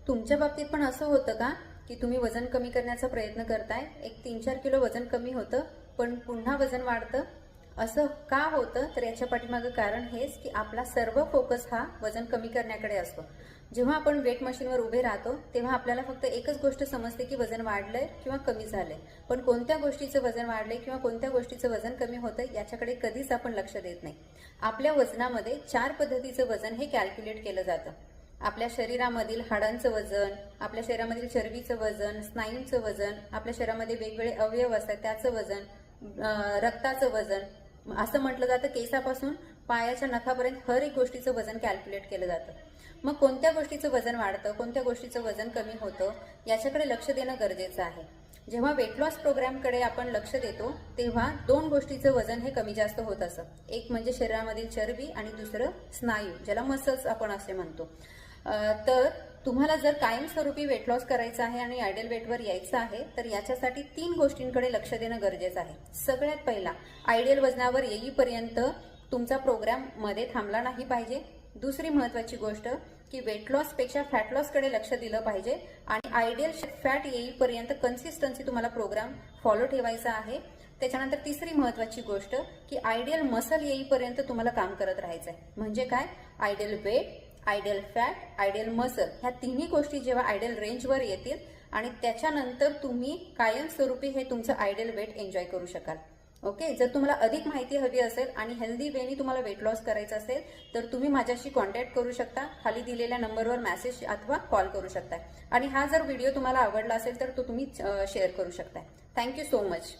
तुमच्या बाबतीत पण असं होतं का की तुम्ही वजन कमी करण्याचा प्रयत्न करताय, एक 3-4 किलो वजन कमी होतं पण पुन्हा वजन वाढतं? असं का होतं? तर याच्या पाठीमागं कारण हेच की आपला सर्व फोकस हा वजन कमी करण्याकडे असतो. जेव्हा आपण वेट मशीनवर उभे राहतो तेव्हा आपल्याला फक्त एकच गोष्ट समजते की वजन वाढलंय किंवा कमी झालंय, पण कोणत्या गोष्टीचं वजन वाढलंय किंवा कोणत्या गोष्टीचं वजन कमी होतंय याच्याकडे कधीच आपण लक्ष देत नाही. आपल्या वजनामध्ये 4 पद्धतीचं वजन हे कॅल्क्युलेट केलं जातं. आपल्या शरीरामधील हाडांचं वजन, आपल्या शरीरामधील चरबीचं वजन, स्नायूंचं वजन, आपल्या शरीरामध्ये वेगवेगळे अवयव असतात त्याचं वजन, रक्ताचं वजन, असं म्हटलं जातं केसापासून पायाच्या नखापर्यंत हर एक गोष्टीचं वजन कॅल्क्युलेट केलं जातं. मग कोणत्या गोष्टीचं वजन वाढतं, कोणत्या गोष्टीचं वजन कमी होतं याच्याकडे लक्ष देणं गरजेचं आहे. जेव्हा वेट लॉस प्रोग्रामकडे आपण लक्ष देतो तेव्हा 2 गोष्टीचं वजन हे कमी जास्त होत असतं. एक म्हणजे शरीरामधील चरबी आणि दुसरं स्नायू, ज्याला मसल्स आपण असे म्हणतो. तर तुम्हाला जर कायमस्वरूपी वेट लॉस करायचं आहे आणि आयडियल वेटवर यायचं आहे तर याच्यासाठी 3 गोष्टींकडे लक्ष देणं गरजेचं आहे. सगळ्यात पहिला, आयडियल वजनावर येईपर्यंत तुमचा प्रोग्राम मध्ये थांबला नाही पाहिजे. दुसरी महत्त्वाची गोष्ट की वेट लॉस पेक्षा फॅट लॉस कडे लक्ष दिलं पाहिजे आणि आयडियल फॅट येईपर्यंत कन्सिस्टन्सी तुम्हाला प्रोग्राम फॉलो ठेवायचा आहे. त्याच्यानंतर तिसरी महत्त्वाची गोष्ट की आयडियल मसल येईपर्यंत तुम्हाला काम करत राहायचं आहे. म्हणजे काय? Ideal weight, ideal fat, ideal muscle, ह्या तिन्ही गोष्टी जेव्हा आयडियल रेंजवर येतील आणि त्याच्यानंतर तुम्ही कायमस्वरूपी हे तुमचं आयडियल वेट एन्जॉय करू शकाल. ओके. जर तुम्हाला अधिक माहिती हवी असेल आणि हेल्दी वेनी तुम्हाला वेट लॉस करायचं असेल तर तुम्ही माझ्याशी कॉन्टॅक्ट करू शकता. खाली दिलेल्या नंबरवर मेसेज अथवा कॉल करू शकता आणि हा जर व्हिडिओ तुम्हाला आवडला असेल तर तो तुम्ही शेअर करू शकता. Thank you so much.